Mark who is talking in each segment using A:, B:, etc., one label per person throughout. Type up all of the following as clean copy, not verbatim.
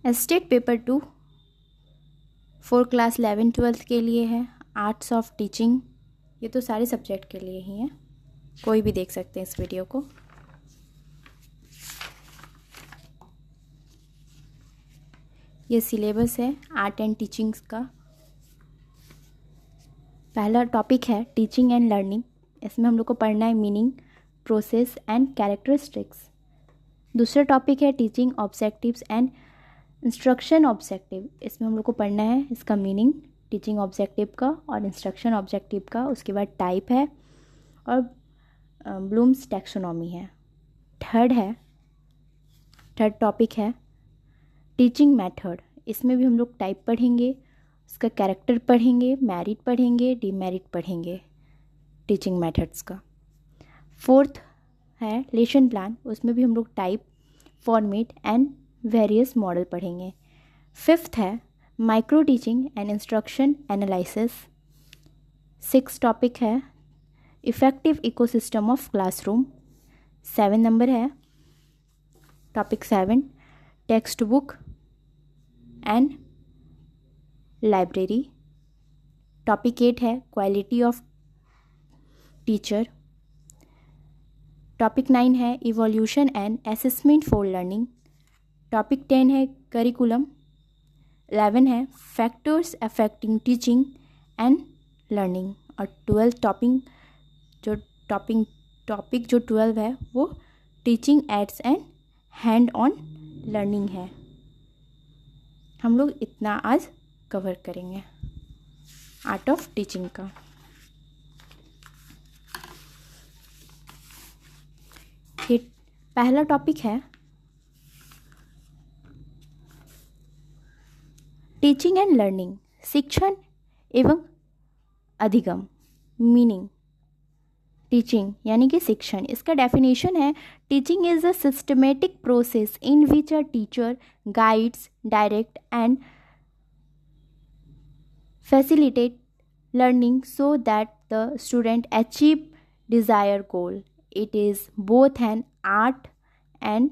A: State paper 2 4 class 11-12 के लिए है। आर्ट्स ऑफ टीचिंग, ये तो सारे सब्जेक्ट के लिए ही है, कोई भी देख सकते हैं इस वीडियो को। ये सिलेबस है आर्ट एंड टीचिंग्स का। पहला टॉपिक है टीचिंग एंड लर्निंग। इसमें हम लोग को पढ़ना है मीनिंग, प्रोसेस एंड कैरेक्टरिस्टिक्स। दूसरा टॉपिक है teaching objectives and instruction objective. इसमें हम लोग को पढ़ना है इसका मीनिंग, टीचिंग ऑब्जेक्टिव का और इंस्ट्रक्शन ऑब्जेक्टिव का। उसके बाद टाइप है और ब्लूम्स टैक्सोनॉमी है। थर्ड टॉपिक है टीचिंग मेथड। इसमें भी हम लोग टाइप पढ़ेंगे, उसका कैरेक्टर पढ़ेंगे, मेरिट पढ़ेंगे, डीमेरिट पढ़ेंगे टीचिंग मेथड्स का। फोर्थ है लेसन प्लान। उसमें भी हम लोग type, format and various model पढ़ेंगे। फिफ्थ है micro teaching and instruction analysis. Six topic है effective ecosystem of classroom. 7 number है topic 7 text book and library. Topic 8 है क्वालिटी ऑफ टीचर। टॉपिक 9 है evolution and assessment for learning. Topic 10 है curriculum. 11 है factors affecting teaching and learning. और 12 topic जो 12 है वो teaching ads and hand on learning है। हम लोग इतना आज कवर करेंगे आर्ट ऑफ टीचिंग का। ये पहला टॉपिक है टीचिंग एंड लर्निंग, शिक्षण एवं अधिगम। मीनिंग, टीचिंग यानी कि शिक्षण, इसका डेफिनेशन है teaching is a systematic process in which a teacher guides, direct and facilitate learning so that the student achieve desired goal. It is both an art and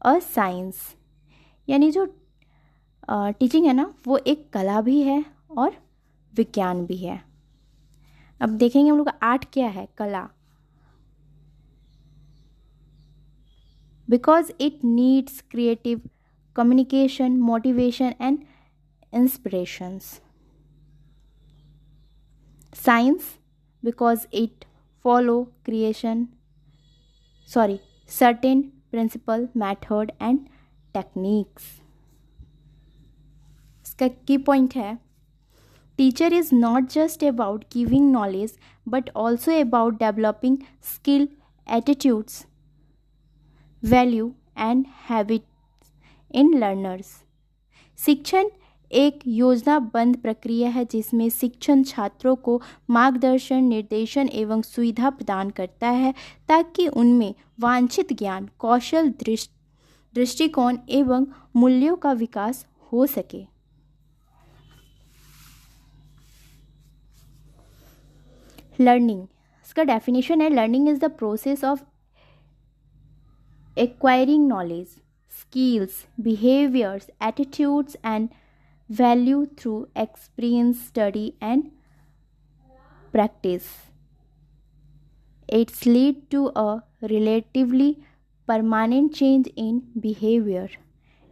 A: a science. यानी जो teaching है ना वो एक कला भी है और विज्ञान भी है। अब देखेंगे हम लोग आर्ट क्या है, कला। Because it needs creative communication, motivation and inspirations. Science, because it follow certain principle, method and techniques. इसका की पॉइंट है teacher is not just about giving knowledge but also about developing skill, attitudes, value and habits in learners. शिक्षण एक योजनाबद्ध प्रक्रिया है जिसमें शिक्षण छात्रों को मार्गदर्शन, निर्देशन एवं सुविधा प्रदान करता है ताकि उनमें वांछित ज्ञान, कौशल, दृष्टिकोण एवं मूल्यों का विकास हो सके। लर्निंग, इसका डेफिनेशन है learning is the process of acquiring knowledge, skills, behaviors, attitudes and value through experience, study and practice. It's lead to a relatively permanent change in behavior.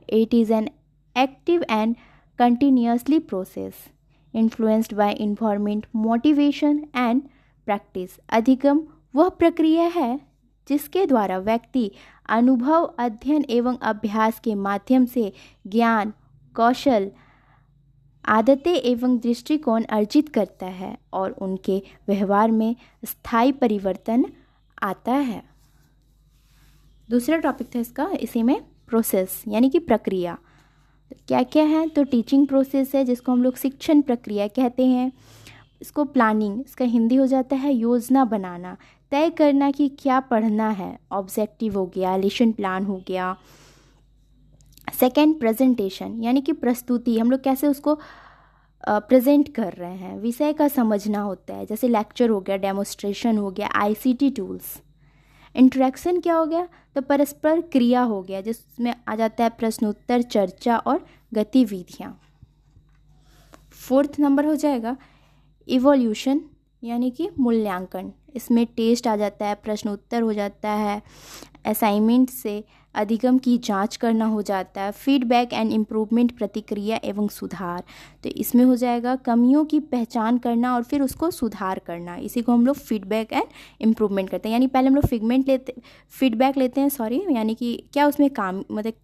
A: It is an active and continuously process influenced by environment, motivation and practice. अधिगम वह प्रक्रिया है जिसके द्वारा व्यक्ति अनुभव, अध्ययन एवं अभ्यास के माध्यम से ज्ञान, कौशल, आदतें एवं दृष्टिकोण अर्जित करता है और उनके व्यवहार में स्थायी परिवर्तन आता है। दूसरा टॉपिक था इसका, इसी में प्रोसेस यानी कि प्रक्रिया। क्या क्या है तो टीचिंग प्रोसेस है जिसको हम लोग शिक्षण प्रक्रिया कहते हैं। इसको प्लानिंग, इसका हिंदी हो जाता है योजना बनाना, तय करना कि क्या पढ़ना है, ऑब्जेक्टिव हो गया, लेसन प्लान हो गया। सेकेंड प्रेजेंटेशन यानी कि प्रस्तुति, हम लोग कैसे उसको प्रेजेंट कर रहे हैं, विषय का समझना होता है, जैसे लेक्चर हो गया, डेमोस्ट्रेशन हो गया, आईसीटी टूल्स। इंटरेक्शन क्या हो गया, तो परस्पर क्रिया हो गया, जिसमें आ जाता है प्रश्नोत्तर, चर्चा और गतिविधियाँ। फोर्थ नंबर हो जाएगा इवोल्यूशन यानी कि मूल्यांकन। इसमें टेस्ट आ जाता है, प्रश्नोत्तर हो जाता है, असाइनमेंट से अधिगम की जांच करना हो जाता है, फीडबैक एंड इम्प्रूवमेंट प्रतिक्रिया एवं सुधार। तो इसमें हो जाएगा कमियों की पहचान करना और फिर उसको सुधार करना, इसी को हम लोग फीडबैक एंड इम्प्रूवमेंट करते हैं। यानी पहले हम लोग फीडबैक लेते हैं यानी कि क्या उसमें काम मतलब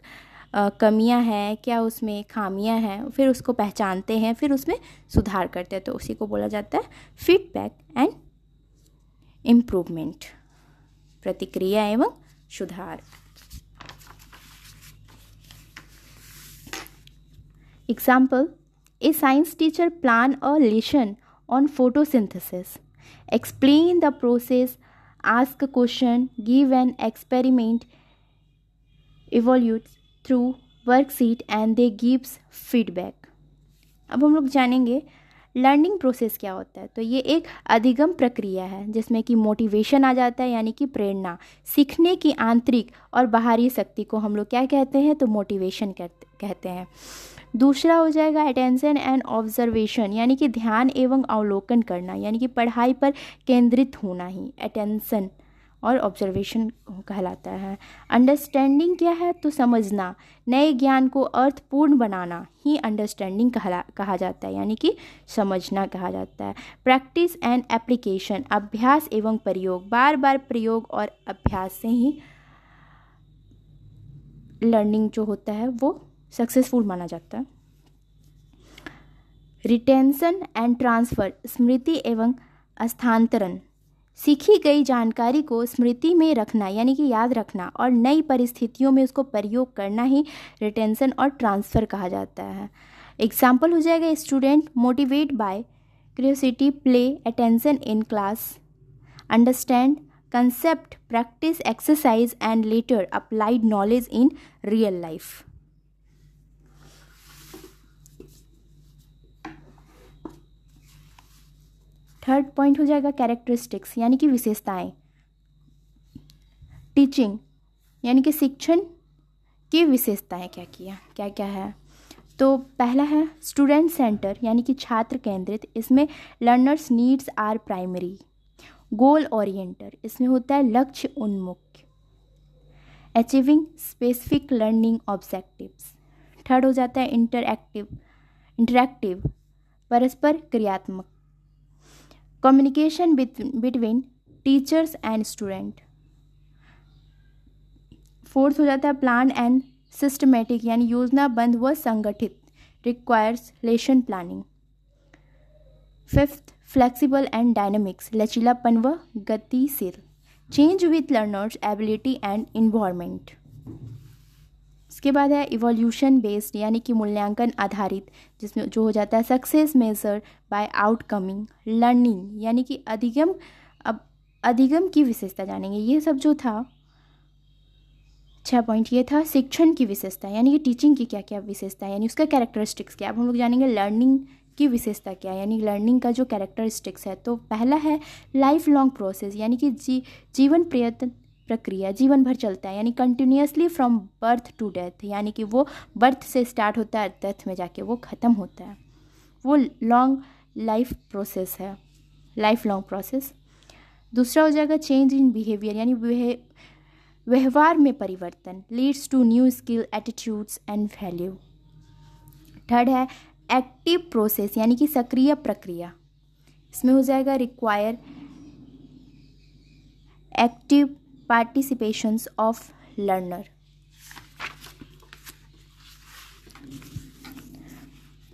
A: कमियां हैं, क्या उसमें खामियां हैं, फिर उसको पहचानते हैं, फिर उसमें सुधार करते हैं, तो उसी को बोला जाता है फीडबैक एंड इम्प्रूवमेंट, प्रतिक्रिया एवं सुधार। Example, A science teacher plan a lesson on photosynthesis, explain the process, ask question, give an experiment, evaluates through worksheet and they gives feedback। अब हम लोग जानेंगे लर्निंग प्रोसेस क्या होता है। तो ये एक अधिगम प्रक्रिया है जिसमें कि मोटिवेशन आ जाता है यानी कि प्रेरणा, सीखने की आंतरिक और बाहरी शक्ति को हम लोग क्या कहते हैं, तो मोटिवेशन कहते हैं। दूसरा हो जाएगा अटेंशन एंड ऑब्जर्वेशन यानी कि ध्यान एवं अवलोकन करना, यानी कि पढ़ाई पर केंद्रित होना ही अटेंशन और ऑब्जर्वेशन कहलाता है। अंडरस्टैंडिंग क्या है, तो समझना, नए ज्ञान को अर्थपूर्ण बनाना ही अंडरस्टैंडिंग कहा जाता है, यानी कि समझना कहा जाता है। प्रैक्टिस एंड एप्लीकेशन, अभ्यास एवं प्रयोग, बार बार प्रयोग और अभ्यास से ही लर्निंग जो होता है वो सक्सेसफुल माना जाता है। रिटेंशन एंड ट्रांसफ़र, स्मृति एवं स्थानांतरण, सीखी गई जानकारी को स्मृति में रखना यानी कि याद रखना और नई परिस्थितियों में उसको प्रयोग करना ही रिटेंशन और ट्रांसफ़र कहा जाता है। एग्जाम्पल हो जाएगा student motivate by curiosity, play, attention in class, understand concept, practice exercise and later applied knowledge in real life. Third point हो जाएगा कैरेक्टरिस्टिक्स यानी कि विशेषताएं। टीचिंग यानी कि शिक्षण की विशेषताएं क्या क्या है, तो पहला है स्टूडेंट सेंटर यानी कि छात्र केंद्रित, इसमें learners needs are primary. Goal oriented, इसमें होता है लक्ष्य उन्मुख। Achieving specific learning objectives. Third हो जाता है इंटरैक्टिव, परस्पर क्रियात्मक। Communication between teachers and student. Fourth हो जाता है प्लान एंड सिस्टमेटिक यानी योजनाबद्ध व संगठित, requires lesson planning. Fifth flexible and dynamics, लचीलापन व गतिशील, change with learners ability and environment. इसके बाद है इवोल्यूशन बेस्ड यानी कि मूल्यांकन आधारित, जिसमें जो हो जाता है success measure by outcoming learning यानी कि अधिगम की विशेषता जानेंगे। ये सब जो था 6 पॉइंट ये था शिक्षण की विशेषता यानी कि टीचिंग की क्या क्या विशेषता है यानी उसका कैरेक्टरिस्टिक्स क्या। अब हम लोग जानेंगे लर्निंग की विशेषता क्या है यानी लर्निंग का जो कैरेक्टरिस्टिक्स है। तो पहला है लाइफ लॉन्ग प्रोसेस यानी कि जीवन प्रयत्न प्रक्रिया जीवन भर चलता है, यानी continuously from birth to death, यानी कि वो बर्थ से स्टार्ट होता है डेथ में जाके वो ख़त्म होता है, वो लॉन्ग लाइफ प्रोसेस है, लाइफ लॉन्ग प्रोसेस। दूसरा हो जाएगा चेंज इन बिहेवियर यानी व्यवहार में परिवर्तन, leads to new skill attitudes and value. Third है एक्टिव प्रोसेस यानी कि सक्रिय प्रक्रिया, इसमें हो जाएगा require active participations of learner.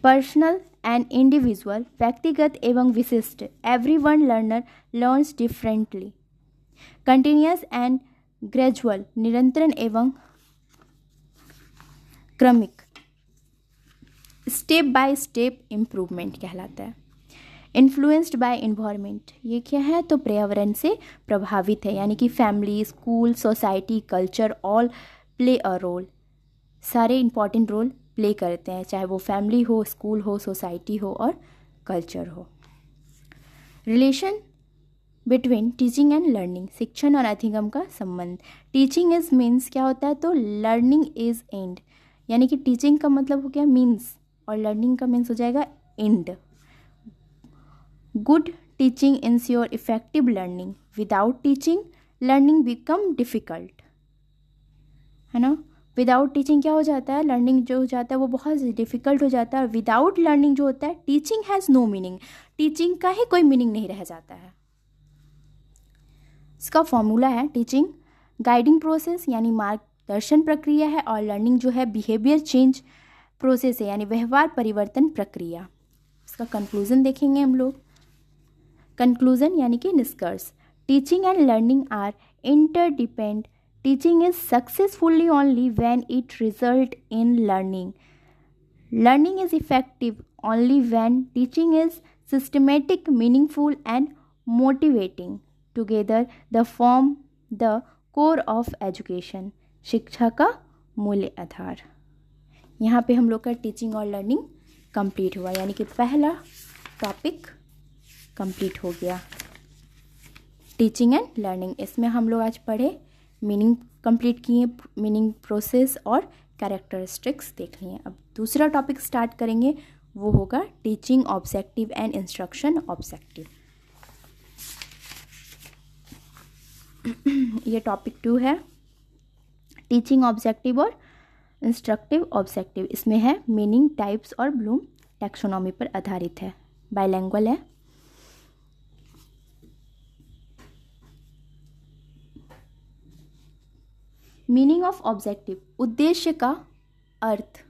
A: Personal and individual व्यक्तिगत एवं विशिष्ट, everyone learner learns differently. Continuous and gradual निरंतर एवं क्रमिक, स्टेप बाय स्टेप इम्प्रूवमेंट कहलाता है। इन्फ्लुएंस्ड बाय इन्वायरमेंट, ये क्या है तो पर्यावरण से प्रभावित है, यानी कि family, school, society, culture all play a role, सारे इंपॉर्टेंट रोल प्ले करते हैं, चाहे वो फैमिली हो, स्कूल हो, सोसाइटी हो और कल्चर हो। Relation between teaching and learning, शिक्षण और अधिगम का संबंध। टीचिंग इज मीन्स क्या होता है, तो लर्निंग इज एंड, यानी कि टीचिंग का मतलब हो गया मीन्स और लर्निंग का मीन्स हो जाएगा and. Good teaching ensure effective learning, without teaching learning become difficult, है ना। विदाउट टीचिंग क्या हो जाता है, लर्निंग जो हो जाता है वो बहुत डिफ़िकल्ट हो जाता है। विदाउट लर्निंग जो होता है, teaching has no meaning, teaching का ही कोई मीनिंग नहीं रह जाता है। इसका फॉर्मूला है, टीचिंग गाइडिंग प्रोसेस यानी मार्गदर्शन प्रक्रिया है, और लर्निंग जो है बिहेवियर चेंज प्रोसेस है यानी व्यवहार परिवर्तन प्रक्रिया। इसका कंक्लूजन देखेंगे हम लोग। कंक्लूजन यानी कि निष्कर्ष। Teaching and learning are interdepend. Teaching is successfully only when it result in learning. Learning is effective only when teaching is systematic, meaningful and motivating. Together the form the core of education. शिक्षा का मूल्य आधार। यहाँ पे हम लोग का teaching और learning complete हुआ, यानी कि पहला टॉपिक कंप्लीट हो गया, टीचिंग एंड लर्निंग। इसमें हम लोग आज पढ़े, मीनिंग कंप्लीट किए, मीनिंग प्रोसेस और कैरेक्टरिस्टिक्स देख लिए। अब दूसरा टॉपिक स्टार्ट करेंगे, वो होगा teaching objective and instruction objective. ये टॉपिक 2 है, टीचिंग ऑब्जेक्टिव और इंस्ट्रक्टिव ऑब्जेक्टिव। इसमें है मीनिंग, टाइप्स और ब्लूम टैक्सोनॉमी पर आधारित है, बाइलैंग्वेज है। मीनिंग ऑफ ऑब्जेक्टिव, उद्देश्य का अर्थ।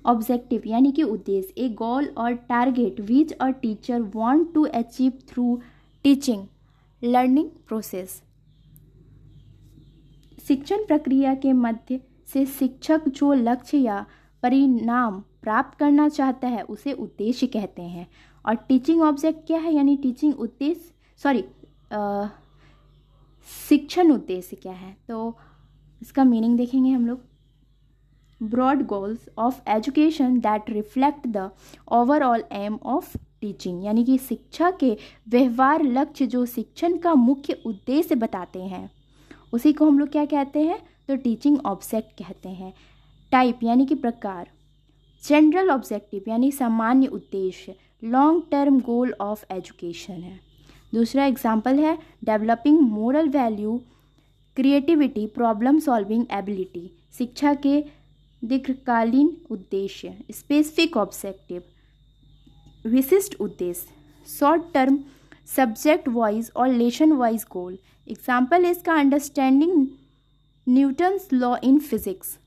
A: ऑब्जेक्टिव यानी कि उद्देश्य, ए गोल और target which a teacher want to achieve through teaching learning process. शिक्षण प्रक्रिया के मध्य से शिक्षक जो लक्ष्य या परिणाम प्राप्त करना चाहता है उसे उद्देश्य कहते हैं। और टीचिंग ऑब्जेक्ट क्या है, यानी टीचिंग उद्देश्य, शिक्षण उद्देश्य क्या है, तो इसका मीनिंग देखेंगे हम लोग। Broad goals of education that reflect the overall aim of teaching, यानी कि शिक्षा के व्यवहार लक्ष्य जो शिक्षण का मुख्य उद्देश्य बताते हैं, उसी को हम लोग क्या कहते हैं, तो टीचिंग ऑब्जेक्ट कहते हैं। टाइप यानी कि प्रकार। जनरल ऑब्जेक्टिव यानी सामान्य उद्देश्य, long term goal of education है। दूसरा एग्जाम्पल है developing moral value, creativity, problem solving ability, शिक्षा के दीर्घकालीन उद्देश्य। स्पेसिफिक ऑब्जेक्टिव, विशिष्ट उद्देश्य, शॉर्ट टर्म सब्जेक्ट वाइज और लेसन वाइज गोल। एग्जाम्पल इसका understanding Newton's law in physics.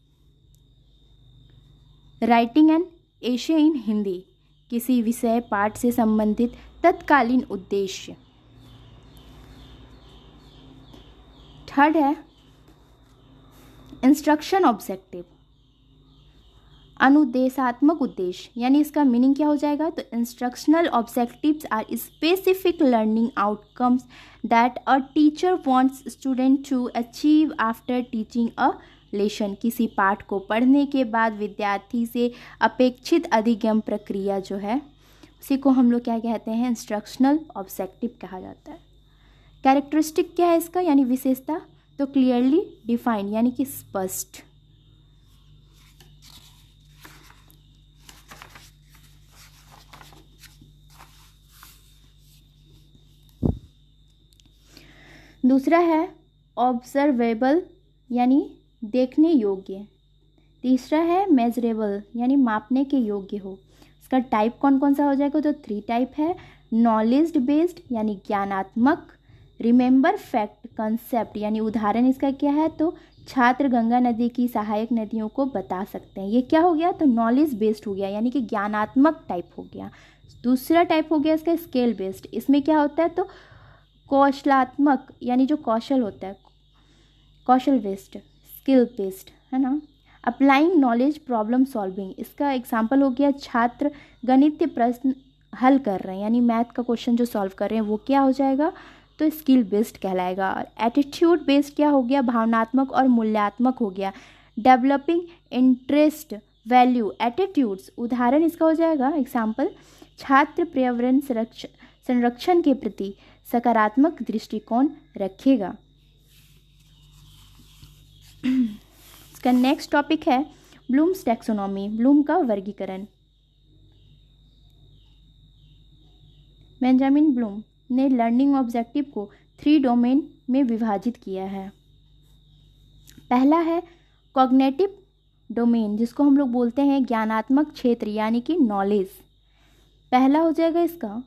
A: Writing an एशे इन हिंदी, किसी विषय पाठ से संबंधित तत्कालीन उद्देश्य। थर्ड है इंस्ट्रक्शन ऑब्जेक्टिव, अनुदेशात्मक उद्देश्य, यानी इसका मीनिंग क्या हो जाएगा, तो instructional objectives are specific learning outcomes that a teacher wants student to achieve after teaching a lesson. किसी पाठ को पढ़ने के बाद विद्यार्थी से अपेक्षित अधिगम प्रक्रिया जो है उसी को हम लोग क्या कहते हैं, इंस्ट्रक्शनल ऑब्जेक्टिव कहा जाता है। कैरेक्टरिस्टिक क्या है इसका, यानी विशेषता, तो क्लियरली डिफाइंड यानी कि स्पष्ट। दूसरा है ऑब्जर्वेबल यानी देखने योग्य। तीसरा है मेजरेबल यानी मापने के योग्य हो। इसका टाइप कौन कौन सा हो जाएगा, तो 3 टाइप है। नॉलेज बेस्ड यानी ज्ञानात्मक, रिमेंबर फैक्ट कंसेप्ट यानी उदाहरण इसका क्या है, तो छात्र गंगा नदी की सहायक नदियों को बता सकते हैं। ये क्या हो गया, तो नॉलेज बेस्ड हो गया यानी कि ज्ञानात्मक टाइप हो गया। दूसरा टाइप हो गया इसका स्केल बेस्ड। इसमें क्या होता है, तो कौशलात्मक यानी जो कौशल होता है, कौशल बेस्ड, स्किल बेस्ड, है ना। अप्लाइंग नॉलेज प्रॉब्लम सॉल्विंग, इसका एग्जांपल हो गया छात्र गणितीय प्रश्न हल कर रहे हैं यानी मैथ का क्वेश्चन जो सॉल्व कर रहे हैं वो क्या हो जाएगा, तो स्किल बेस्ड कहलाएगा। और एटीट्यूड बेस्ड क्या हो गया, भावनात्मक और मूल्यात्मक हो गया। डेवलपिंग इंटरेस्ट वैल्यू एटीट्यूड्स, उदाहरण इसका हो जाएगा एग्जाम्पल छात्र पर्यावरण संरक्षण के प्रति सकारात्मक दृष्टिकोण रखेगा। इसका नेक्स्ट टॉपिक है ब्लूम्स टैक्सोनॉमी, ब्लूम का वर्गीकरण। बेंजामिन ब्लूम ने लर्निंग ऑब्जेक्टिव को 3 डोमेन में विभाजित किया है। पहला है कॉग्निटिव डोमेन, जिसको हम लोग बोलते हैं ज्ञानात्मक क्षेत्र यानी कि नॉलेज। पहला हो जाएगा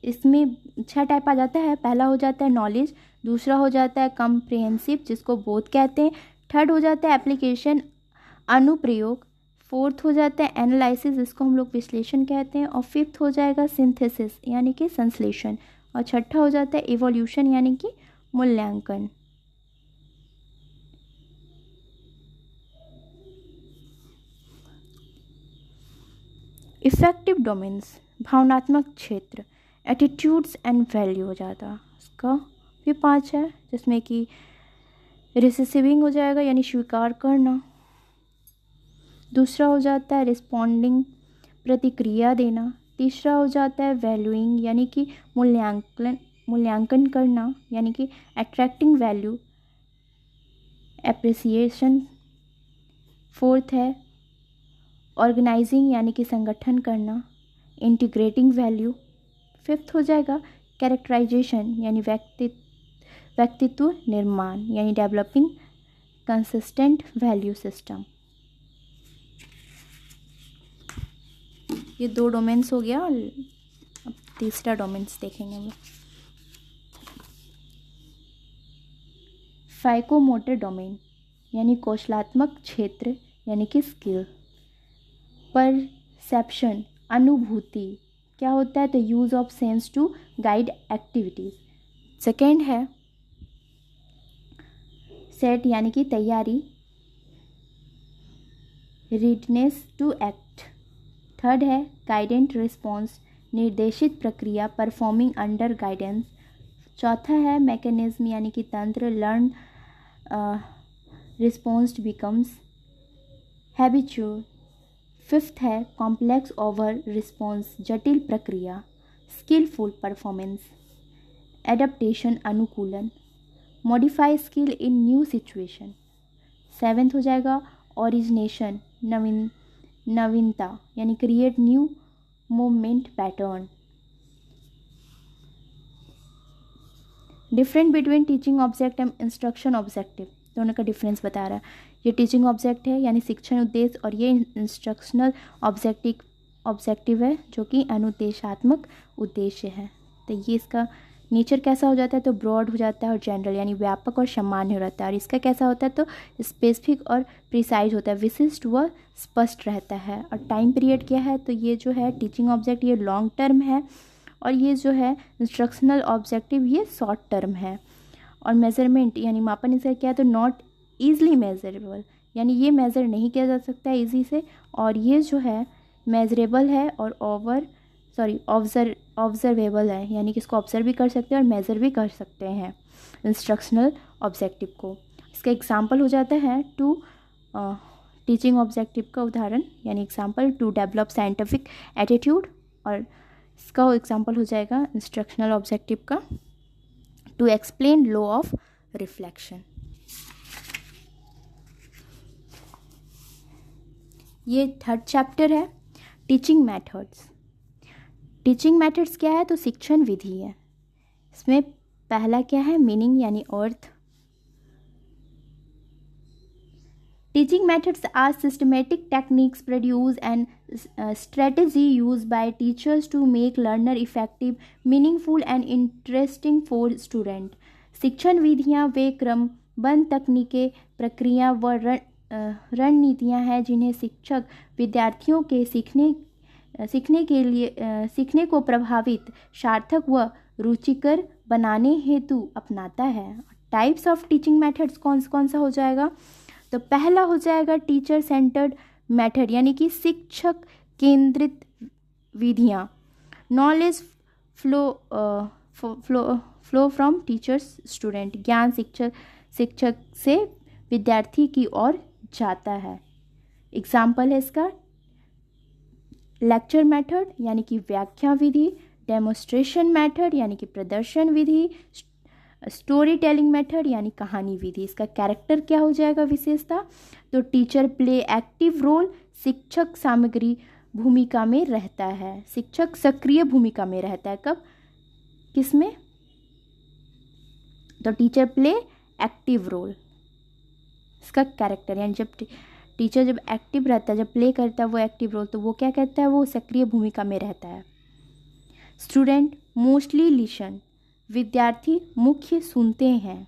A: इसमें 6 टाइप आ जाता है। पहला हो जाता है नॉलेज, दूसरा हो जाता है कम्प्रिहेंसिव जिसको बोध कहते हैं, थर्ड हो जाता है एप्लीकेशन अनुप्रयोग, फोर्थ हो जाता है एनालिसिस जिसको हम लोग विश्लेषण कहते हैं, और फिफ्थ हो जाएगा सिंथेसिस यानी कि संश्लेषण, और छठा हो जाता है इवोल्यूशन यानी कि मूल्यांकन। इफेक्टिव डोमेन्स, भावनात्मक क्षेत्र, एटीट्यूड्स एंड वैल्यू हो जाता है। इसका भी 5 है, जिसमें कि रिसीविंग हो जाएगा यानी स्वीकार करना, दूसरा हो जाता है रिस्पॉन्डिंग प्रतिक्रिया देना, तीसरा हो जाता है वैल्यूइंग यानी कि मूल्यांकन करना यानी कि अट्रैक्टिंग वैल्यू एप्रिसिएशन, फोर्थ है ऑर्गेनाइजिंग यानी कि संगठन करना, इंटीग्रेटिंग वैल्यू, फिफ्थ हो जाएगा कैरेक्टराइजेशन यानी व्यक्तित्व निर्माण यानी डेवलपिंग कंसिस्टेंट वैल्यू सिस्टम। ये 2 डोमेन्स हो गया, अब तीसरा डोमेन्स देखेंगे हम। फाइकोमोटर डोमेन यानी कौशलात्मक क्षेत्र यानी कि स्किल, परसेप्शन अनुभूति क्या होता है, तो use of sense to guide activities. Second है सेट यानी कि तैयारी, रीडनेस टू एक्ट, थर्ड है गाइडेंट रिस्पॉन्स निर्देशित प्रक्रिया परफॉर्मिंग अंडर गाइडेंस, चौथा है मैकेनिज्म यानी कि तंत्र learn response becomes habitual, fifth है कॉम्प्लेक्स ओवर रिस्पॉन्स जटिल प्रक्रिया स्किलफुल परफॉर्मेंस, एडप्टेशन अनुकूलन, modify skill in new situation, seventh हो जाएगा ओरिजिनेशन नवीनता यानी create new movement pattern. Different between teaching object and instruction objective, दोनों का डिफरेंस बता रहा है। ये टीचिंग ऑब्जेक्ट है यानी शिक्षण उद्देश्य, और ये इंस्ट्रक्शनल ऑब्जेक्टिव है जो कि अनुदेशात्मक उद्देश्य है। तो ये इसका नेचर कैसा हो जाता है, तो ब्रॉड हो जाता है और जनरल यानी व्यापक और सामान्य रहता है, और इसका कैसा होता है तो स्पेसिफिक और प्रिसाइज होता है, विशिष्ट व स्पष्ट रहता है। और टाइम पीरियड क्या है, तो ये जो है टीचिंग ऑब्जेक्ट ये लॉन्ग टर्म है, और ये जो है इंस्ट्रक्शनल ऑब्जेक्टिव ये शॉर्ट टर्म है। और मेजरमेंट यानी मापन इसका क्या है, तो नॉट ईजली मेजरेबल यानी ये मेज़र नहीं किया जा सकता है ईजी से, और ये जो है मेजरेबल है और ऑब्जर्वेबल है यानी कि इसको ऑब्जर्व भी कर सकते हैं और मेज़र भी कर सकते हैं इंस्ट्रक्शनल ऑब्जेक्टिव को। इसका एग्जांपल हो जाता है टू टीचिंग ऑब्जेक्टिव का उदाहरण यानी example to develop scientific attitude, और इसका एग्जांपल हो जाएगा इंस्ट्रक्शनल ऑब्जेक्टिव का to explain law of reflection. ये थर्ड चैप्टर है टीचिंग मेथड्स। टीचिंग मेथड्स क्या है, तो शिक्षण विधि है। इसमें पहला क्या है, मीनिंग यानी अर्थ। Teaching methods are systematic techniques produce and strategy use by teachers to make learner effective meaningful and interesting for student. शिक्षण विधियाँ वे क्रमबद्ध तकनीकें प्रक्रिया व रणनीतियाँ हैं जिन्हें शिक्षक विद्यार्थियों के सीखने को प्रभावित सार्थक व रुचिकर बनाने हेतु अपनाता है। टाइप्स ऑफ टीचिंग मेथड्स कौन सा हो जाएगा, तो पहला हो जाएगा टीचर सेंटर्ड मेथड यानी कि शिक्षक केंद्रित विधियाँ, knowledge flow from teachers student, ज्ञान शिक्षक से विद्यार्थी की ओर जाता है। एग्जाम्पल है इसका लेक्चर मेथड यानी कि व्याख्या विधि, डेमोस्ट्रेशन मेथड यानी कि प्रदर्शन विधि, स्टोरी टेलिंग मेथड यानी कहानी विधि। इसका कैरेक्टर क्या हो जाएगा विशेषता, तो टीचर प्ले एक्टिव रोल, शिक्षक सामग्री भूमिका में रहता है, शिक्षक सक्रिय भूमिका में रहता है। कब, किसमें, तो टीचर प्ले एक्टिव रोल। इसका कैरेक्टर यानी जब टीचर जब एक्टिव रहता है, जब प्ले करता है वो एक्टिव रोल, तो वो क्या कहता है, वो सक्रिय भूमिका में रहता है। स्टूडेंट मोस्टली लिसन, विद्यार्थी मुख्य सुनते हैं।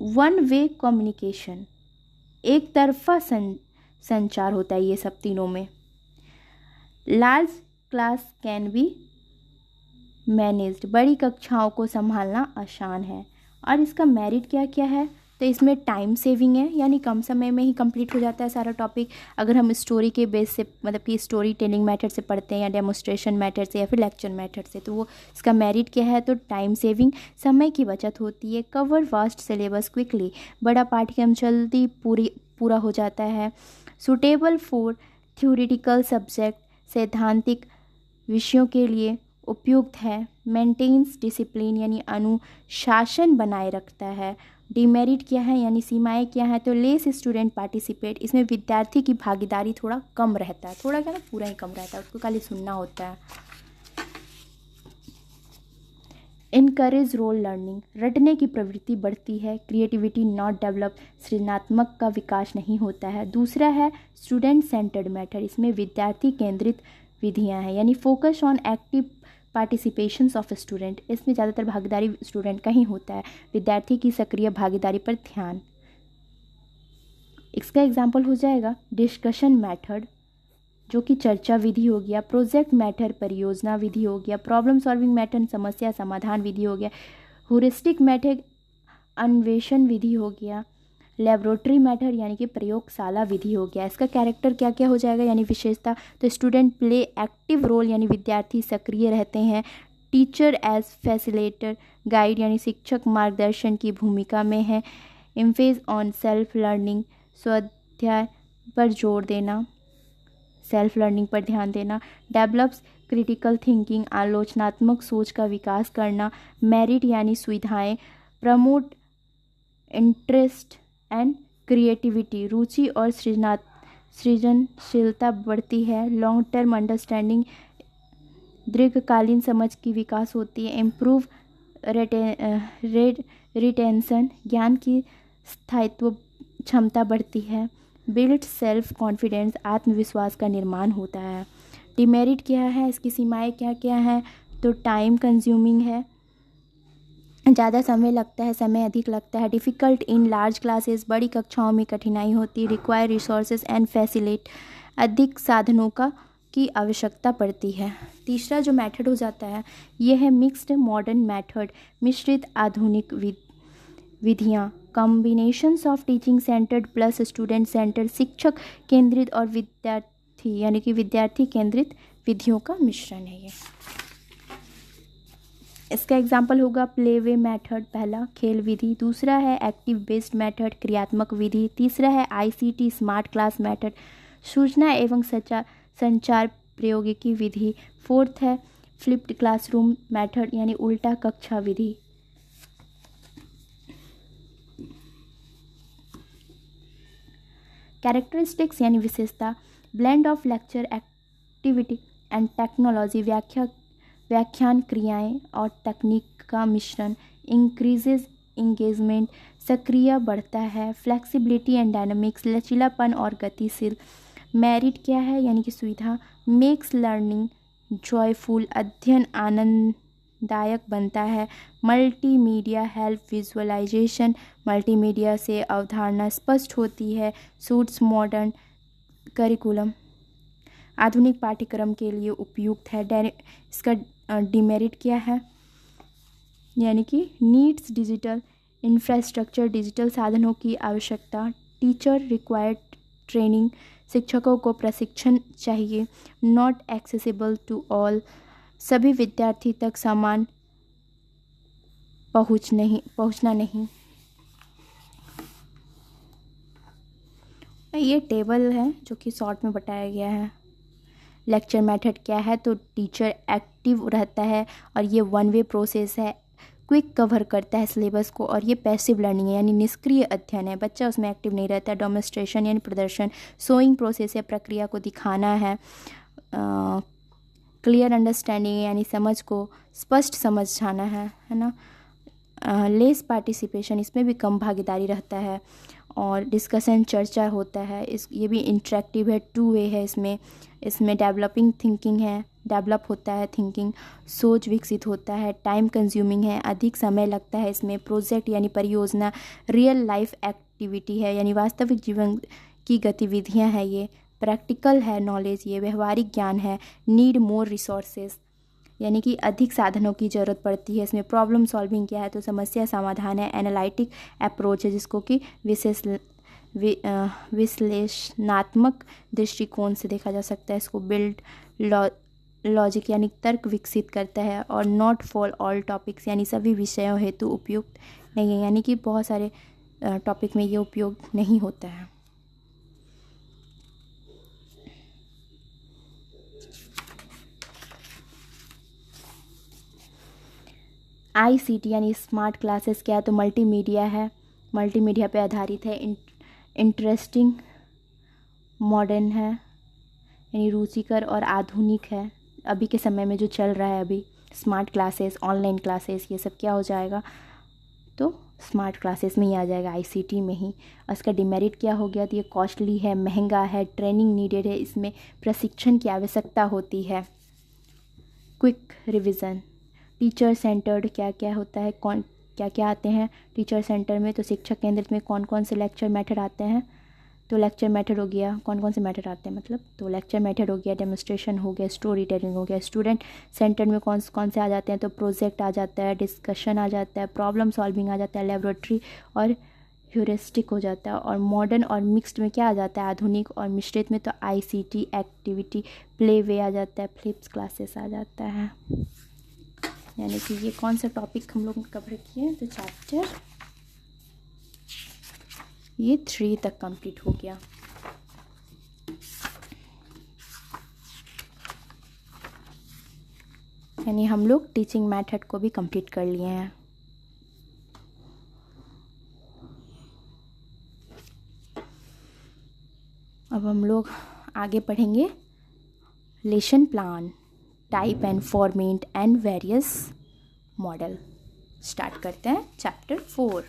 A: वन वे कम्युनिकेशन, एक तरफा संचार होता है ये सब तीनों में। Large class can be managed, बड़ी कक्षाओं को संभालना आसान है। और इसका मेरिट क्या क्या है, तो इसमें टाइम सेविंग है, यानी कम समय में ही कंप्लीट हो जाता है सारा टॉपिक। अगर हम स्टोरी के बेस से, मतलब कि स्टोरी टेलिंग मेथड से पढ़ते हैं या डेमोस्ट्रेशन मेथड से या फिर लेक्चर मेथड से, तो वो इसका मेरिट क्या है, तो टाइम सेविंग, समय की बचत होती है। कवर वास्ट सिलेबस क्विकली, बड़ा पाठ्यक्रम जल्दी पूरा हो जाता है। सुटेबल फॉर थ्योरेटिकल सब्जेक्ट, सैद्धांतिक विषयों के लिए उपयुक्त है। मेंटेन्स डिसिप्लिन यानी अनुशासन बनाए रखता है। डिमेरिट क्या है यानी सीमाएं क्या है, तो लेस स्टूडेंट पार्टिसिपेट, इसमें विद्यार्थी की भागीदारी थोड़ा कम रहता है, थोड़ा क्या ना, पूरा ही कम रहता है, उसको खाली सुनना होता है। इनकरेज रोल लर्निंग, रटने की प्रवृत्ति बढ़ती है। क्रिएटिविटी नॉट डेवलप, सृजनात्मक का विकास नहीं होता है। दूसरा है स्टूडेंट सेंटर्ड मेथड, इसमें विद्यार्थी केंद्रित विधियां हैं, यानी focus on active participations of student, इसमें ज़्यादातर भागीदारी स्टूडेंट का ही होता है। विद्यार्थी की सक्रिय भागीदारी पर ध्यान। इसका एग्जाम्पल हो जाएगा डिस्कशन मेथड, जो कि चर्चा विधि हो गया। प्रोजेक्ट मेथड, परियोजना विधि हो गया। प्रॉब्लम सॉल्विंग मेथड, समस्या समाधान विधि हो गया। ह्यूरिस्टिक मेथड, अन्वेषण विधि हो गया। लेबोरेटरी मेथड यानी कि प्रयोगशाला विधि हो गया। इसका कैरेक्टर क्या क्या हो जाएगा यानी विशेषता, तो स्टूडेंट प्ले एक्टिव रोल यानी विद्यार्थी सक्रिय रहते हैं। टीचर एज फैसिलिटेटर गाइड यानी शिक्षक मार्गदर्शन की भूमिका में है। एम्फेज ऑन सेल्फ लर्निंग, स्वाध्याय पर जोर देना, सेल्फ लर्निंग पर ध्यान देना। डेवलप्स क्रिटिकल थिंकिंग, आलोचनात्मक सोच का विकास करना। मेरिट यानी सुविधाएं। प्रमोट इंटरेस्ट एंड क्रिएटिविटी, रुचि और सृजनशीलता बढ़ती है। लॉन्ग टर्म अंडरस्टैंडिंग, दीर्घकालीन समझ की विकास होती है। इम्प्रूव रिटेंशन, ज्ञान की स्थायित्व क्षमता बढ़ती है। बिल्ड सेल्फ कॉन्फिडेंस, आत्मविश्वास का निर्माण होता है। डिमेरिट क्या है, इसकी सीमाएं क्या क्या हैं, तो टाइम कंज्यूमिंग है, ज़्यादा समय लगता है, समय अधिक लगता है। डिफ़िकल्ट इन लार्ज क्लासेस, बड़ी कक्षाओं में कठिनाई होती है। रिक्वायर रिसोर्सेज एंड फैसिलिट, अधिक साधनों की आवश्यकता पड़ती है। तीसरा जो मेथड हो जाता है यह है मिक्स्ड मॉडर्न मेथड, मिश्रित आधुनिक विधियाँ। Combinations of teaching centred plus student centred, शिक्षक केंद्रित और विद्यार्थी यानी कि विद्यार्थी केंद्रित विधियों का मिश्रण है ये। इसका एग्जाम्पल होगा प्ले वे मेथड, पहला खेल विधि। दूसरा है एक्टिव बेस्ड मेथड, क्रियात्मक विधि। तीसरा है आईसीटी स्मार्ट क्लास मेथड, सूचना एवं संचार प्रौद्योगिकी विधि। फोर्थ है फ्लिप्ड क्लासरूम मेथड यानी उल्टा कक्षा विधि। कैरेक्टरिस्टिक्स यानी विशेषता, blend of lecture activity and technology, व्याख्यान क्रियाएं और तकनीक का मिश्रण। इंक्रीजेज इंगेजमेंट, सक्रिय बढ़ता है। फ्लेक्सिबिलिटी एंड डायनामिक्स, लचीलापन और गतिशील। मेरिट क्या है यानी कि सुविधा। मेक्स लर्निंग जॉयफुल, अध्ययन आनंददायक बनता है। मल्टीमीडिया हेल्प विजुअलाइजेशन, मल्टीमीडिया से अवधारणा स्पष्ट होती है। सूट्स मॉडर्न करिकुलम, आधुनिक पाठ्यक्रम के लिए उपयुक्त है। इसका डिमेरिट क्या है यानी कि नीड्स डिजिटल इंफ्रास्ट्रक्चर, डिजिटल साधनों की आवश्यकता। टीचर रिक्वायर्ड ट्रेनिंग, शिक्षकों को प्रशिक्षण चाहिए। नॉट एक्सेसिबल टू ऑल, सभी विद्यार्थी तक समान पहुंचना नहीं। ये टेबल है जो कि शॉर्ट में बताया गया है। लेक्चर मेथड क्या है, तो टीचर एक्टिव रहता है और ये वन वे प्रोसेस है, क्विक कवर करता है सिलेबस को, और ये पैसिव लर्निंग है यानी निष्क्रिय अध्ययन है, बच्चा उसमें एक्टिव नहीं रहता है। डेमोन्स्ट्रेशन यानी प्रदर्शन, शोइंग प्रोसेस है, प्रक्रिया को दिखाना है। क्लियर अंडरस्टैंडिंग यानी समझ को स्पष्ट समझाना है ना। लेस पार्टिसिपेशन, इसमें भी कम भागीदारी रहता है। और डिस्कशन चर्चा होता है, ये भी इंटरेक्टिव है, टू वे है। इसमें डेवलपिंग थिंकिंग है, डेवलप होता है थिंकिंग, सोच विकसित होता है। टाइम कंज्यूमिंग है, अधिक समय लगता है इसमें। प्रोजेक्ट यानी परियोजना, रियल लाइफ एक्टिविटी है यानी वास्तविक जीवन की गतिविधियां हैं ये। प्रैक्टिकल है नॉलेज, ये व्यवहारिक ज्ञान है। नीड मोर रिसोर्सेज यानी कि अधिक साधनों की ज़रूरत पड़ती है इसमें। प्रॉब्लम सॉल्विंग क्या है, तो समस्या समाधान है। एनालिटिक अप्रोच है जिसको कि विश्लेषणात्मक दृष्टिकोण से देखा जा सकता है इसको। बिल्ड लॉजिक यानी तर्क विकसित करता है। और नॉट फॉर ऑल टॉपिक्स यानी सभी विषयों हेतु उपयुक्त नहीं है, यानी कि बहुत सारे टॉपिक में ये उपयोग नहीं होता है। ICT यानी स्मार्ट क्लासेस क्या है, तो मल्टीमीडिया है, मल्टीमीडिया पे आधारित है। इंटरेस्टिंग, मॉडर्न है यानी रुचिकर और आधुनिक है। अभी के समय में जो चल रहा है अभी, स्मार्ट क्लासेस, ऑनलाइन क्लासेस, ये सब क्या हो जाएगा, तो स्मार्ट क्लासेस में ही आ जाएगा, ICT में ही। और इसका डिमेरिट क्या हो गया, तो ये कॉस्टली है, महंगा है, ट्रेनिंग नीडेड है, इसमें प्रशिक्षण की आवश्यकता होती है। क्विक रिवीजन, टीचर सेंटर्ड क्या क्या होता है, कौन क्या क्या आते हैं टीचर सेंटर में, तो शिक्षक केंद्रित में कौन कौन से लेक्चर मेथड आते हैं, तो लेक्चर मेथड हो गया, कौन कौन से मेथड आते हैं मतलब, तो लेक्चर मेथड हो गया, डेमोन्स्ट्रेशन हो गया, स्टोरी टेलिंग हो गया। स्टूडेंट सेंटर में कौन कौन से आ जाते हैं, तो प्रोजेक्ट आ जाता है, डिस्कशन आ जाता है, प्रॉब्लम सॉल्विंग आ जाता है, लेबोरेटरी और ह्यूरिस्टिक हो जाता है। और मॉडर्न और मिक्स्ड में क्या आ जाता है, आधुनिक और मिश्रित में, तो ICT एक्टिविटी, प्ले वे आ जाता है, फ्लिप्स क्लासेस आ जाता है। यानी कि ये कौन सा टॉपिक हम लोग कवर किए, तो चैप्टर ये 3 तक कंप्लीट हो गया। यानी हम लोग टीचिंग मेथड को भी कंप्लीट कर लिए हैं। अब हम लोग आगे पढ़ेंगे lesson plan, type and format and various model. Start करते हैं चैप्टर 4।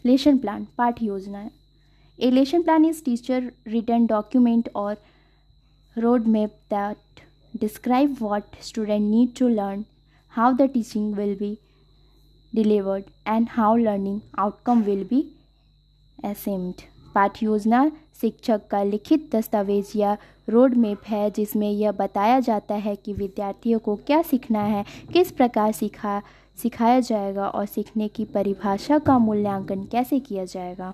A: लेसन प्लान, पाठ योजना। A lesson plan is teacher written document or roadmap that describe what student need to learn, how the teaching will be delivered, and how learning outcome will be achieved. पाठ योजना शिक्षक का लिखित दस्तावेज या road map है जिसमें यह बताया जाता है कि विद्यार्थियों को क्या सीखना है, किस प्रकार सिखाया जाएगा और सीखने की परिभाषा का मूल्यांकन कैसे किया जाएगा।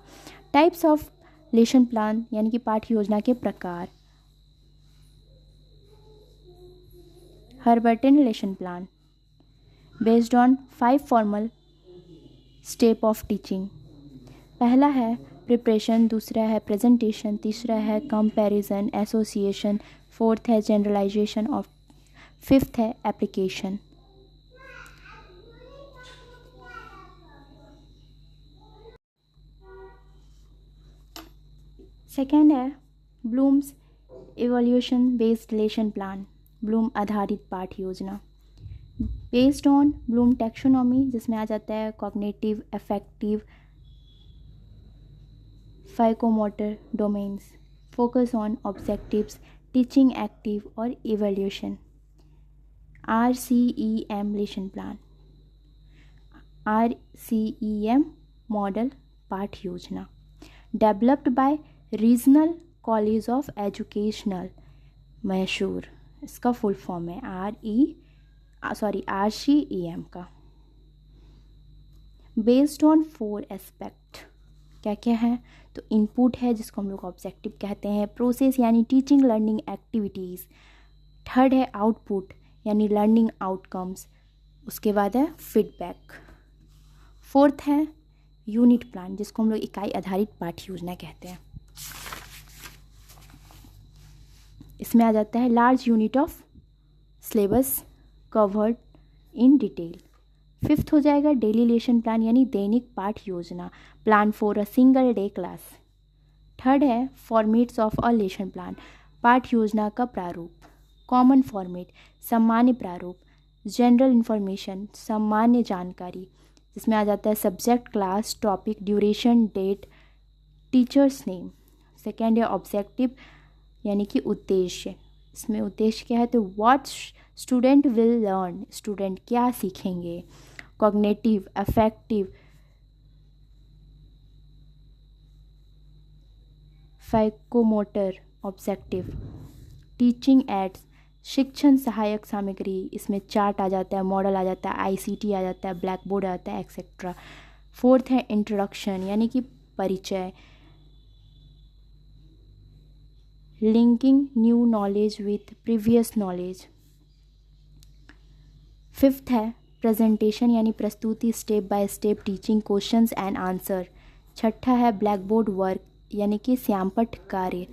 A: टाइप्स ऑफ लेसन प्लान यानी कि पाठ योजना के प्रकार। Herbartian lesson plan based on 5 formal step of teaching. पहला है प्रिपरेशन, दूसरा है प्रेजेंटेशन, तीसरा है कंपैरिजन एसोसिएशन, फोर्थ है जनरलाइजेशन और फिफ्थ है एप्लीकेशन। सेकेंड है Bloom's evolution based lesson plan, Bloom आधारित पाठ योजना बेस्ड ऑन ब्लूम टैक्सोनॉमी, जिसमें आ जाता है cognitive, affective, psychomotor domains, focus on objectives, teaching active और evolution. RCEM lesson plan, RCEM model पाठ योजना developed by regional college of educational Mysore, इसका फुल फॉर्म है RCEM का। बेस्ड ऑन 4 एस्पेक्ट, क्या क्या है, तो इनपुट है जिसको हम लोग ऑब्जेक्टिव कहते हैं, प्रोसेस यानी टीचिंग लर्निंग एक्टिविटीज़, थर्ड है आउटपुट यानी लर्निंग आउटकम्स, उसके बाद है फीडबैक, फोर्थ है यूनिट प्लान जिसको हम लोग इकाई आधारित पाठ्य योजना कहते हैं। इसमें आ जाता है large unit of syllabus covered in detail. Fifth हो जाएगा डेली लेसन प्लान यानी दैनिक पाठ योजना, plan for a single day class. Third है formats of a lesson plan, पाठ योजना का प्रारूप, कॉमन फॉर्मेट सामान्य प्रारूप, जनरल इन्फॉर्मेशन सामान्य जानकारी, जिसमें आ जाता है subject class topic duration date teacher's name. Second है ऑब्जेक्टिव यानी कि उद्देश्य, इसमें उद्देश्य क्या है, तो what student will learn, student क्या सीखेंगे। Cognitive affective psychomotor objective, teaching aids शिक्षण सहायक सामग्री, इसमें चार्ट आ जाता है, मॉडल आ जाता है, आईसीटी आ जाता है, ब्लैक बोर्ड आ जाता है, एक्सेट्रा। फोर्थ है इंट्रोडक्शन यानी कि परिचय, linking new knowledge with previous knowledge. Fifth है प्रेजेंटेशन यानी प्रस्तुति, step by step teaching questions and answer. छठा है ब्लैक बोर्ड वर्क यानी कि श्यामपट्ट कार्य,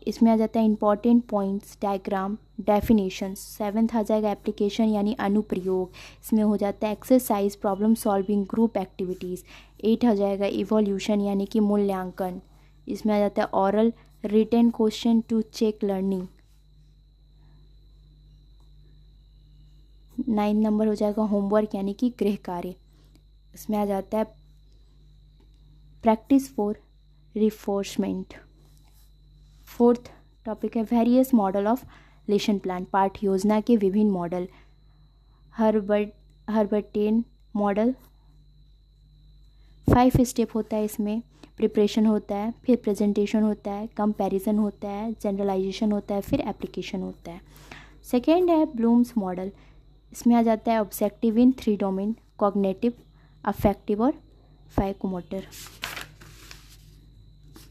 A: इसमें आ जाता है important points diagram definitions. Seventh आ जाएगा एप्लीकेशन यानी अनुप्रयोग, इसमें हो जाता है exercise problem solving group activities. Eight आ जाएगा इवोल्यूशन यानी कि मूल्यांकन, इसमें आ जाता है oral written question to check learning. 9 number हो जाएगा होमवर्क यानी कि गृह कार्य, इसमें आ जाता है practice for reinforcement. Fourth topic है various model of lesson plan, पाठ योजना के विभिन्न मॉडल। हर्बर्टियन मॉडल 5 स्टेप होता है, इसमें प्रिपरेशन होता है, फिर प्रेजेंटेशन होता है, कंपैरिजन होता है, जनरलाइजेशन होता है, फिर एप्लीकेशन होता है। सेकेंड है ब्लूम्स मॉडल, इसमें आ जाता है objective in 3 domain cognitive affective और फाइकोमोटर।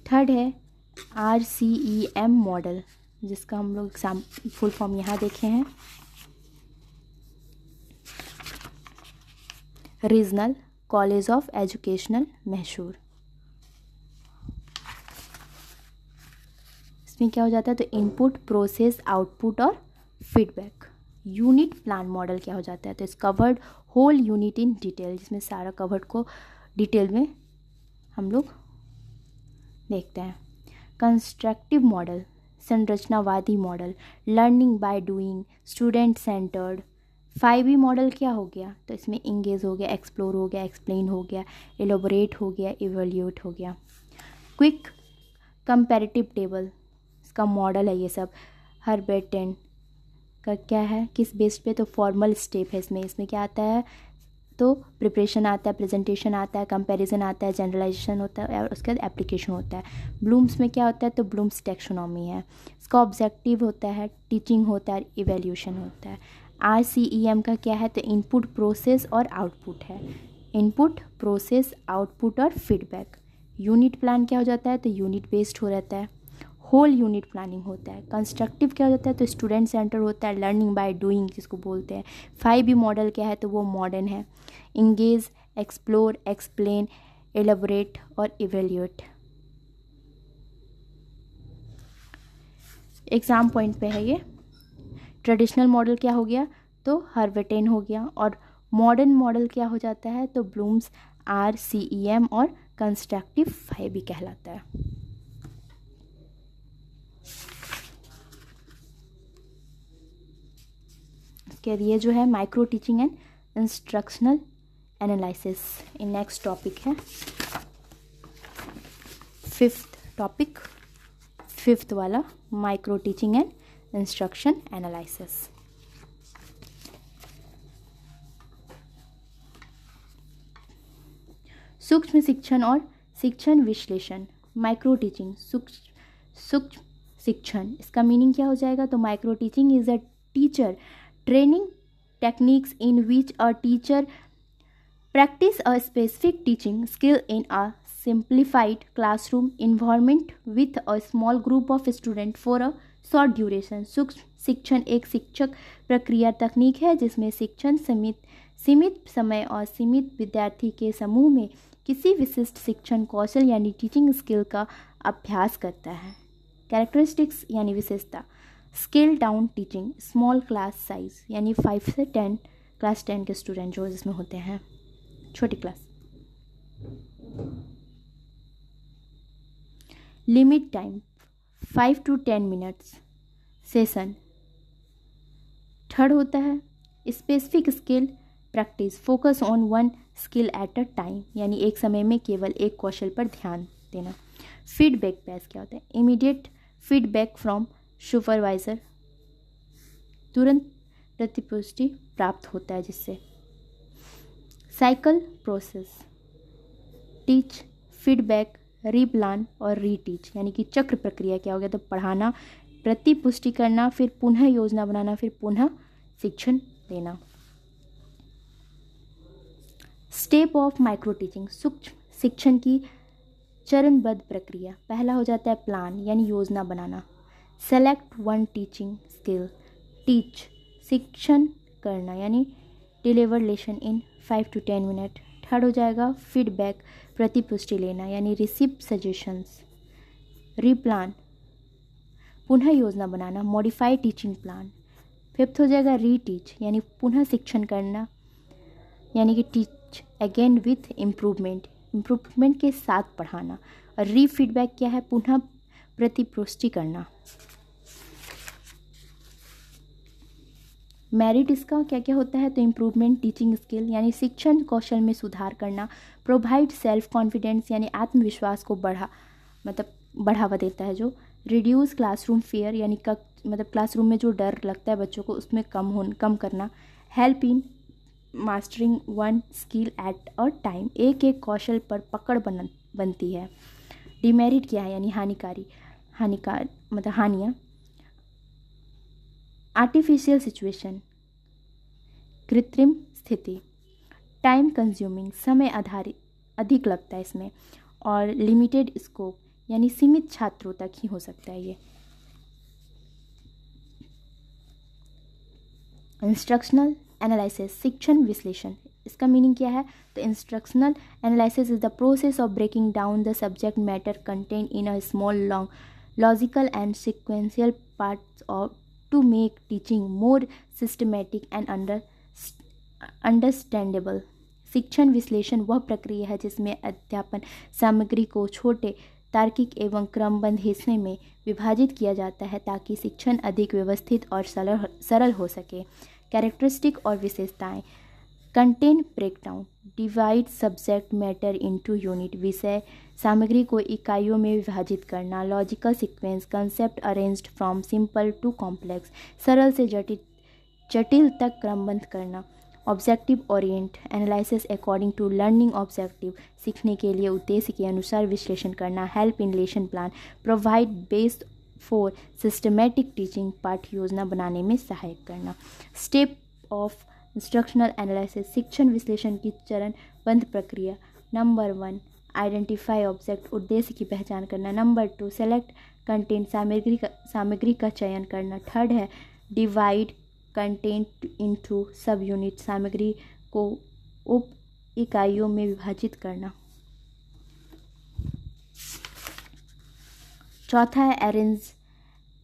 A: थर्ड है RCEM मॉडल जिसका हम लोग एग्जाम फुल फॉर्म यहाँ देखे हैं, regional college of educational Mysore. इसमें क्या हो जाता है, तो इनपुट प्रोसेस आउटपुट और फीडबैक। यूनिट प्लान मॉडल क्या हो जाता है, तो is covered whole unit in detail, जिसमें सारा कवर्ड को डिटेल में हम लोग देखते हैं। कंस्ट्रक्टिव मॉडल संरचनावादी model, learning by doing, student centred. 5E model क्या हो गया, तो इसमें इंगेज हो गया, एक्सप्लोर हो गया, एक्सप्लेन हो गया, एलोबरेट हो गया, इवेल्यूएट हो गया। क्विक कंपैरेटिव टेबल इसका मॉडल है ये सब। हर्बर्टियन का क्या है, किस बेस पे, तो फॉर्मल स्टेप है इसमें क्या आता है, तो प्रिपरेशन आता है, प्रेजेंटेशन आता है, कंपैरिजन आता है, जनरलाइजेशन होता है और उसके बाद एप्लीकेशन होता है। ब्लूम्स में क्या होता है, तो ब्लूम्स टैक्सोनॉमी है, इसका ऑब्जेक्टिव होता है, टीचिंग होता है, इवैल्यूएशन होता है। RCEM का क्या है, तो इनपुट प्रोसेस और आउटपुट है, इनपुट प्रोसेस आउटपुट और फीडबैक। यूनिट प्लान क्या हो जाता है, तो यूनिट बेस्ड हो रहता है, होल यूनिट प्लानिंग होता है। कंस्ट्रक्टिव क्या हो जाता है, तो स्टूडेंट सेंटर होता है, लर्निंग बाय डूइंग जिसको बोलते हैं। 5E मॉडल क्या है, तो वो मॉडर्न है, इंगेज एक्सप्लोर एक्सप्लेन एलेबोरेट और इवेल्यूएट। एग्जाम पॉइंट पे है ये। ट्रेडिशनल मॉडल क्या हो गया, तो हर्बर्टियन हो गया, और मॉडर्न मॉडल क्या हो जाता है, तो ब्लूम्स RCEM और कंस्ट्रक्टिव 5E कहलाता है। ये जो है micro teaching and instructional analysis, in next topic है फिफ्थ टॉपिक, फिफ्थ वाला micro teaching and instruction analysis. सूक्ष्म शिक्षण और शिक्षण विश्लेषण, माइक्रो टीचिंग सूक्ष्म शिक्षण, इसका मीनिंग क्या हो जाएगा, तो micro teaching is a teacher training techniques in which a teacher practice a specific teaching skill in a simplified classroom environment with a small group of students for a short duration. सूक्ष्म शिक्षण एक शिक्षक प्रक्रिया तकनीक है जिसमें शिक्षण सीमित समय और सीमित विद्यार्थी के समूह में किसी विशिष्ट शिक्षण कौशल यानी टीचिंग स्किल का अभ्यास करता है। कैरेक्टरिस्टिक्स यानी विशेषता, scale down teaching, small class size यानी 5 से 10 क्लास 10 के स्टूडेंट जो जिसमें होते हैं, छोटी class. Limit time 5 to 10 minutes session. Third होता है specific skill practice, focus on one skill at a time यानी एक समय में केवल एक कौशल पर ध्यान देना। फीडबैक बैच क्या होता है? इमीडिएट फीडबैक फ्रॉम सुपरवाइज़र, तुरंत प्रतिपुष्टि प्राप्त होता है जिससे। Cycle process, teach, feedback, replan और रीटीच यानी कि चक्र प्रक्रिया क्या हो गया? तो पढ़ाना, प्रतिपुष्टि करना, फिर पुनः योजना बनाना, फिर पुनः शिक्षण देना। स्टेप ऑफ माइक्रो टीचिंग, सूक्ष्म शिक्षण की चरणबद्ध प्रक्रिया। पहला हो जाता है प्लान यानी योजना बनाना। Select one teaching skill, teach शिक्षण करना यानी deliver lesson in 5 to 10 minute. Third हो जाएगा फीडबैक, प्रतिपुष्टि लेना यानी रिसीव सजेशंस। रीप्लान, पुनः योजना बनाना, मॉडिफाई टीचिंग प्लान। फिफ्थ हो जाएगा रीटीच यानी पुनः शिक्षण करना यानी कि टीच अगेन विथ इम्प्रूवमेंट के साथ पढ़ाना। और री फीडबैक क्या है? पुनः प्रतिपुष्टि करना। मेरिट इसका क्या क्या होता है? तो इम्प्रूवमेंट टीचिंग स्किल यानी शिक्षण कौशल में सुधार करना। प्रोवाइड सेल्फ कॉन्फिडेंस यानी आत्मविश्वास को बढ़ावा देता है जो। रिड्यूस क्लासरूम फियर यानी क्लासरूम में जो डर लगता है बच्चों को उसमें कम करना। Help in mastering one skill at a time, एक एक कौशल पर पकड़ बनती है। डिमेरिट क्या है? यानी हानियाँ। आर्टिफिशियल सिचुएशन, कृत्रिम स्थिति। टाइम कंज्यूमिंग, समय आधारित अधिक लगता है इसमें। और लिमिटेड स्कोप यानी सीमित छात्रों तक ही हो सकता है ये। इंस्ट्रक्शनल एनालिसिस, शिक्षण विश्लेषण। इसका मीनिंग क्या है? तो instructional analysis is the process of breaking down the subject matter content in a small logical and sequential parts of to make teaching more systematic and understandable। शिक्षण विश्लेषण वह प्रक्रिया है जिसमें अध्यापन सामग्री को छोटे तार्किक एवं क्रमबद्ध हिस्से में विभाजित किया जाता है ताकि शिक्षण अधिक व्यवस्थित और सरल हो सके। कैरेक्टरिस्टिक और विशेषताएं, content breakdown, divide subject matter into unit, विषय सामग्री को इकाइयों में विभाजित करना। Logical sequence, concept arranged from simple to complex, सरल से जटिल तक क्रमबद्ध करना। Objective orient, analysis according to learning objective, सीखने के लिए उद्देश्य के अनुसार विश्लेषण करना। Help in lesson plan, provide based for systematic teaching, पाठ योजना बनाने में सहायक करना। स्टेप ऑफ इंस्ट्रक्शनल एनालिसिस, शिक्षण विश्लेषण की चरणबद्ध प्रक्रिया। नंबर 1 आइडेंटिफाई ऑब्जेक्ट, उद्देश्य की पहचान करना। नंबर 2 सेलेक्ट कंटेंट, सामग्री का चयन करना। थर्ड है डिवाइड कंटेंट इनटू सब यूनिट, सामग्री को उप इकाइयों में विभाजित करना। चौथा है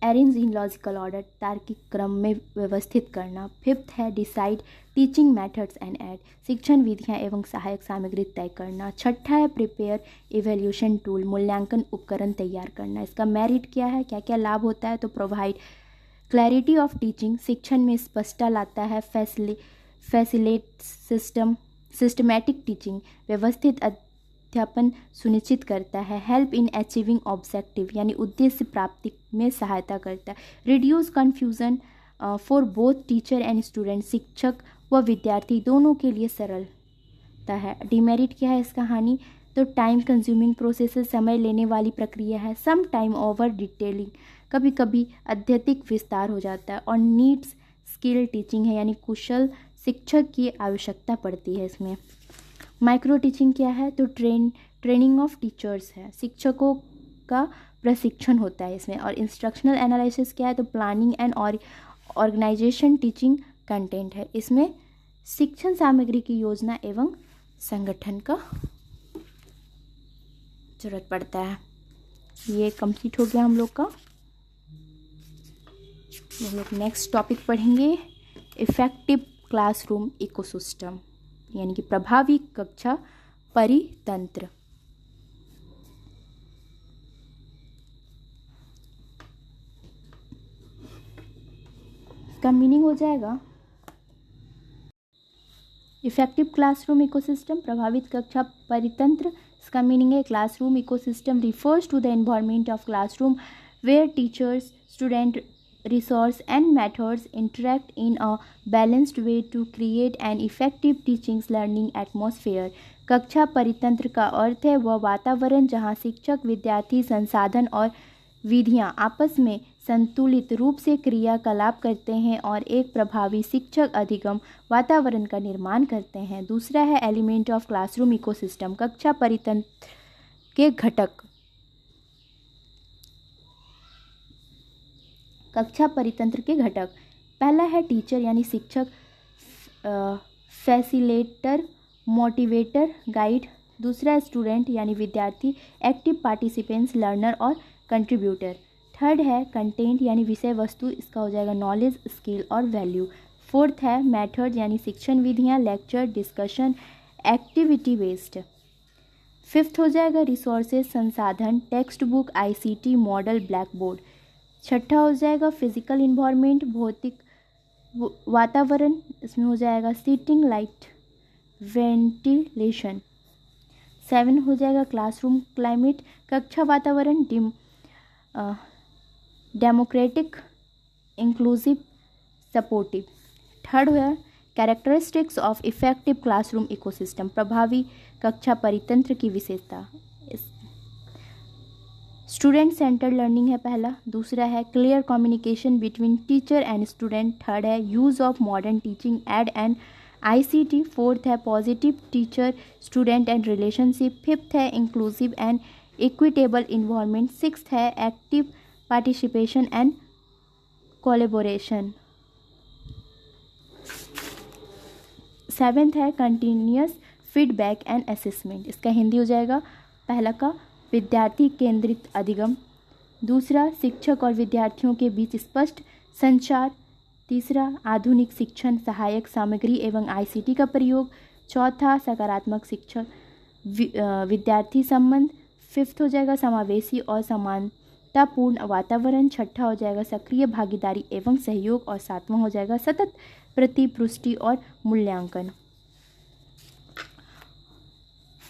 A: अरेंज इन लॉजिकल ऑर्डर, तार्किक क्रम में व्यवस्थित करना। फिफ्थ है decide teaching methods and add, शिक्षण विधियाँ एवं सहायक सामग्री तय करना। छठा है प्रिपेयर इवैल्यूएशन टूल, मूल्यांकन उपकरण तैयार करना। इसका मेरिट क्या है, क्या क्या लाभ होता है? तो प्रोवाइड क्लैरिटी ऑफ टीचिंग, शिक्षण में स्पष्टता लाता है। फैसिलिटेट सिस्टमैटिक टीचिंग, व्यवस्थित अध्यापन सुनिश्चित करता है। हेल्प इन अचीविंग ऑब्जेक्टिव यानी उद्देश्य प्राप्ति में सहायता करता है। Reduce confusion for both teacher and student, शिक्षक व विद्यार्थी दोनों के लिए सरलता है। डिमेरिट क्या है इसका? हानि तो टाइम कंज्यूमिंग प्रोसेस, समय लेने वाली प्रक्रिया है। सम टाइम ओवर डिटेलिंग, कभी कभी अत्यधिक विस्तार हो जाता है। और नीड्स स्किल टीचिंग है यानी कुशल शिक्षक की आवश्यकता पड़ती है इसमें। माइक्रो टीचिंग क्या है? तो ट्रेनिंग ऑफ टीचर्स है, शिक्षकों का प्रशिक्षण होता है इसमें। और इंस्ट्रक्शनल एनालिसिस क्या है? तो planning and organisation teaching content है, इसमें शिक्षण सामग्री की योजना एवं संगठन का जरूरत पड़ता है। ये कंप्लीट हो गया हम लोग का। हम लोग नेक्स्ट टॉपिक पढ़ेंगे इफेक्टिव क्लासरूम इकोसिस्टम, यानी कि प्रभावी कक्षा परितंत्र। इसका मीनिंग हो जाएगा इफेक्टिव क्लासरूम इकोसिस्टम, प्रभावित कक्षा परितंत्र। इसका मीनिंग है classroom ecosystem refers to the environment of classroom where teachers, student, resource and methods interact in a balanced way to create an effective teaching learning atmosphere। कक्षा परितंत्र का अर्थ है वह वातावरण जहां शिक्षक, विद्यार्थी, संसाधन और विधियां आपस में संतुलित रूप से क्रियाकलाप करते हैं और एक प्रभावी शिक्षक अधिगम वातावरण का निर्माण करते हैं। दूसरा है एलिमेंट ऑफ क्लासरूम इकोसिस्टम, कक्षा परितंत्र के घटक। कक्षा परितंत्र के घटक, पहला है टीचर यानी शिक्षक, फैसिलिटेटर, मोटिवेटर, गाइड। दूसरा है स्टूडेंट यानी विद्यार्थी, एक्टिव पार्टिसिपेंट्स, लर्नर और कंट्रीब्यूटर। थर्ड है कंटेंट यानी विषय वस्तु, इसका हो जाएगा नॉलेज, स्किल और वैल्यू। फोर्थ है मेथड यानी शिक्षण विधियाँ, lecture, discussion, activity based. Fifth हो जाएगा रिसोर्सेज, संसाधन, text book, ICT, model, black board. छठा हो जाएगा फिजिकल इन्वायरमेंट, भौतिक वातावरण, इसमें हो जाएगा सीटिंग, लाइट, वेंटिलेशन। 7 हो जाएगा क्लासरूम क्लाइमेट, कक्षा वातावरण, डेमोक्रेटिक, इंक्लूसिव, सपोर्टिव। थर्ड है characteristics of effective classroom ecosystem, प्रभावी कक्षा परितंत्र की विशेषता। स्टूडेंट सेंटर्ड लर्निंग है पहला। दूसरा है clear communication between teacher and student. Third है use of modern teaching aid and ICT। Fourth है positive teacher student and relationship. Fifth है inclusive and equitable environment. Sixth है active participation and collaboration. Seventh है continuous feedback and assessment, इसका हिंदी हो जाएगा पहला का विद्यार्थी केंद्रित अधिगम। दूसरा शिक्षक और विद्यार्थियों के बीच स्पष्ट संचार। तीसरा आधुनिक शिक्षण सहायक सामग्री एवं ICT का प्रयोग। चौथा सकारात्मक शिक्षक विद्यार्थी संबंध। फिफ्थ हो जाएगा समावेशी और समानतापूर्ण वातावरण। छठा हो जाएगा सक्रिय भागीदारी एवं सहयोग। और सातवां हो जाएगा सतत प्रतिपुष्टि और मूल्यांकन।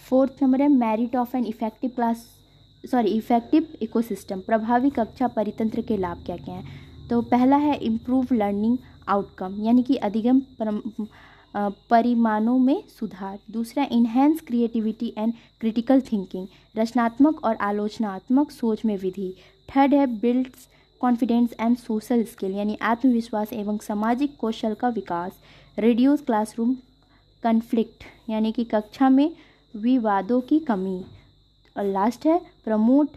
A: फोर्थ नंबर है merit of an effective ecosystem, प्रभावी कक्षा परितंत्र के लाभ क्या क्या हैं। तो पहला है इम्प्रूव लर्निंग आउटकम, यानी कि अधिगम परिमाणों में सुधार। दूसरा enhance creativity and critical thinking, रचनात्मक और आलोचनात्मक सोच में वृद्धि। थर्ड है builds confidence and social skill, यानी आत्मविश्वास एवं सामाजिक कौशल का विकास। रिड्यूस क्लासरूम कन्फ्लिक्ट, यानी कि कक्षा में विवादों की कमी। और लास्ट है प्रमोट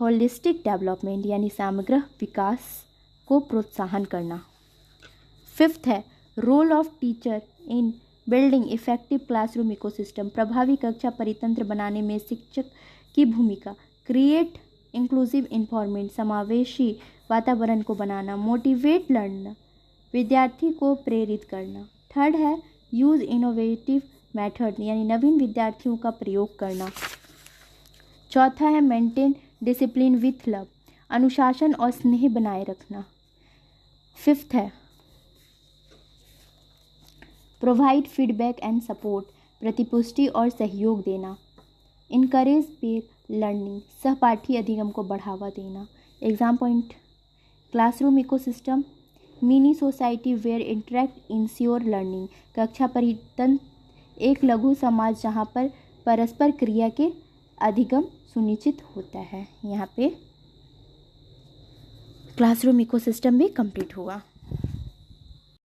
A: होलिस्टिक डेवलपमेंट, यानी समग्र विकास को प्रोत्साहन करना। फिफ्थ है role of teacher in building effective classroom ecosystem, प्रभावी कक्षा परितंत्र बनाने में शिक्षक की भूमिका। क्रिएट इंक्लूसिव इन्वायरमेंट, समावेशी वातावरण को बनाना। मोटिवेट लर्नर, विद्यार्थी को प्रेरित करना। थर्ड है यूज़ इनोवेटिव मेथड, यानी नवीन विद्यार्थियों का प्रयोग करना। चौथा है मेंटेन डिसिप्लिन विथ लव, अनुशासन और स्नेह बनाए रखना। फिफ्थ है प्रोवाइड फीडबैक एंड सपोर्ट, प्रतिपुष्टि और सहयोग देना। इनकरेज पेयर लर्निंग, सहपाठी अधिगम को बढ़ावा देना। Exam point, classroom ecosystem, mini society where interact ensure learning, कक्षा परितंत्र एक लघु समाज जहाँ पर परस्पर क्रिया के अधिगम सुनिश्चित होता है। यहाँ पे क्लासरूम इकोसिस्टम भी कंप्लीट हुआ।